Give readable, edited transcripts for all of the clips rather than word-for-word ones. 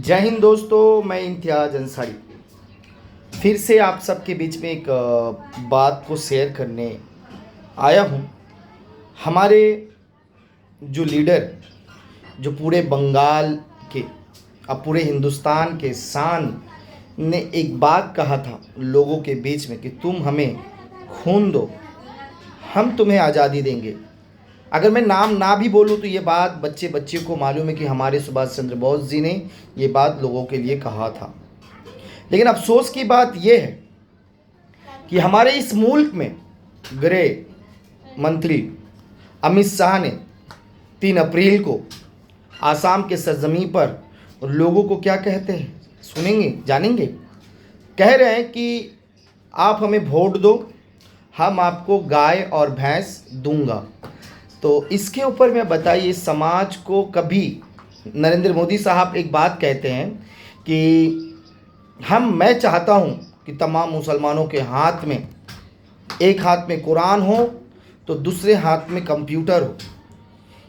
जय हिंद दोस्तों, मैं इम्तियाज़ अंसारी फिर से आप सबके बीच में एक बात को शेयर करने आया हूँ। हमारे जो लीडर, जो पूरे बंगाल के, अब पूरे हिंदुस्तान के शान ने एक बात कहा था लोगों के बीच में कि तुम हमें खून दो, हम तुम्हें आज़ादी देंगे। अगर मैं नाम ना भी बोलूँ तो ये बात बच्चे बच्चे को मालूम है कि हमारे सुभाष चंद्र बोस जी ने ये बात लोगों के लिए कहा था। लेकिन अफसोस की बात यह है कि हमारे इस मुल्क में गृह मंत्री अमित शाह ने 3 अप्रैल को आसाम के सरजमी पर लोगों को क्या कहते हैं सुनेंगे, जानेंगे। कह रहे हैं कि आप हमें वोट दो, हम आपको गाय और भैंस दूंगा। तो इसके ऊपर मैं बताइए समाज को, कभी नरेंद्र मोदी साहब एक बात कहते हैं कि मैं चाहता हूं कि तमाम मुसलमानों के हाथ में, एक हाथ में कुरान हो तो दूसरे हाथ में कंप्यूटर हो।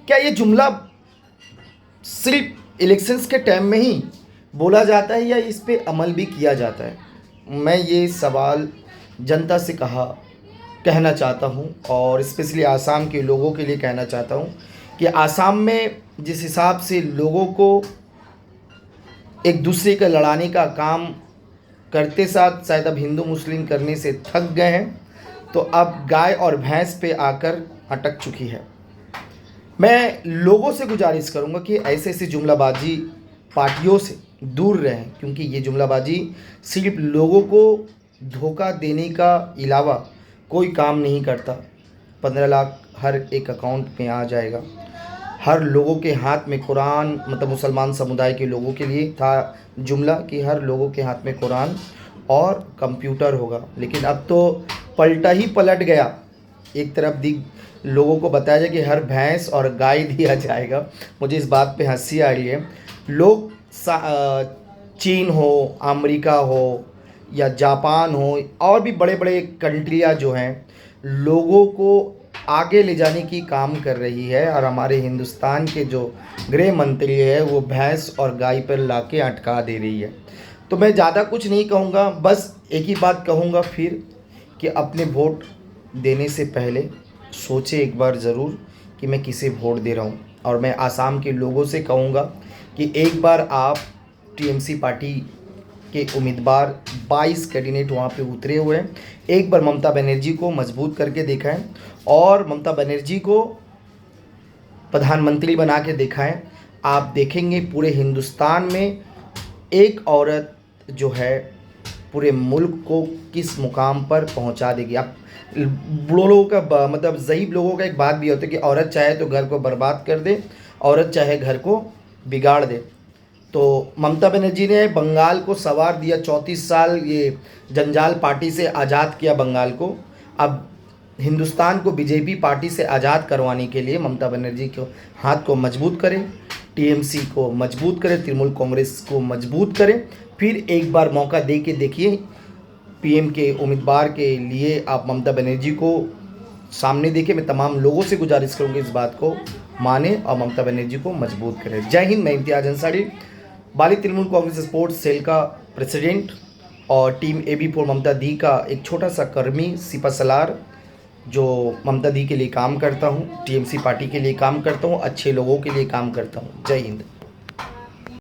क्या ये जुमला सिर्फ इलेक्शंस के टाइम में ही बोला जाता है या इस पे अमल भी किया जाता है? मैं ये सवाल जनता से कहना चाहता हूँ और स्पेशली आसाम के लोगों के लिए कहना चाहता हूँ कि आसाम में जिस हिसाब से लोगों को एक दूसरे का लड़ाने का काम करते साथ शायद अब हिंदू मुस्लिम करने से थक गए हैं, तो अब गाय और भैंस पे आकर अटक चुकी है। मैं लोगों से गुजारिश करूँगा कि ऐसे ऐसी जुमलाबाजी पार्टियों से दूर रहें, क्योंकि ये जुमलाबाजी सिर्फ लोगों को धोखा देने का अलावा कोई काम नहीं करता। 15 लाख हर एक अकाउंट में आ जाएगा, हर लोगों के हाथ में कुरान, मतलब मुसलमान समुदाय के लोगों के लिए था जुमला कि हर लोगों के हाथ में कुरान और कंप्यूटर होगा। लेकिन अब तो पलटा ही पलट गया। एक तरफ लोगों को बताया जाए कि हर भैंस और गाय दिया जाएगा। मुझे इस बात पे हंसी आ रही है। लोग चीन हो, अमेरिका हो या जापान हो, और भी बड़े बड़े कंट्रियाँ जो हैं लोगों को आगे ले जाने की काम कर रही है, और हमारे हिंदुस्तान के जो गृह मंत्री है वो भैंस और गाय पर लाके अटका दे रही है। तो मैं ज़्यादा कुछ नहीं कहूँगा, बस एक ही बात कहूँगा फिर कि अपने वोट देने से पहले सोचे एक बार ज़रूर कि मैं किसे वोट दे रहा हूँ। और मैं आसाम के लोगों से कहूँगा कि एक बार आप टीएमसी पार्टी के उम्मीदवार 22 कैंडिडेट वहाँ पे उतरे हुए हैं, एक बार ममता बनर्जी को मजबूत करके दिखाएं और ममता बनर्जी को प्रधानमंत्री बना के दिखाएं। आप देखेंगे पूरे हिंदुस्तान में एक औरत जो है पूरे मुल्क को किस मुकाम पर पहुंचा देगी। आप बूढ़ों लोगों का, मतलब ज़ईफ़ लोगों का एक बात भी होता है कि औरत चाहे तो घर को बर्बाद कर दे, औरत चाहे घर को बिगाड़ दे। तो ममता बनर्जी ने बंगाल को सवार दिया, 34 साल ये जंजाल पार्टी से आज़ाद किया बंगाल को। अब हिंदुस्तान को बीजेपी पार्टी से आज़ाद करवाने के लिए ममता बनर्जी के हाथ को मजबूत करें, टीएमसी को मजबूत करें, तृणमूल कांग्रेस को मजबूत करें। फिर एक बार मौका दे के देखिए, पीएम के उम्मीदवार के लिए आप ममता बनर्जी को सामने देखें। मैं तमाम लोगों से गुजारिश करूँगी इस बात को माने और ममता बनर्जी को मजबूत करें। जय हिंद। मैं इम्तियाज़ अंसारी, बाली तृणमूल कांग्रेस स्पोर्ट्स सेल का प्रेसिडेंट और टीम AB4 ममता दी का एक छोटा सा कर्मी, सिपा सलार, जो ममता दी के लिए काम करता हूँ, टीएमसी पार्टी के लिए काम करता हूँ, अच्छे लोगों के लिए काम करता हूँ। जय हिंद।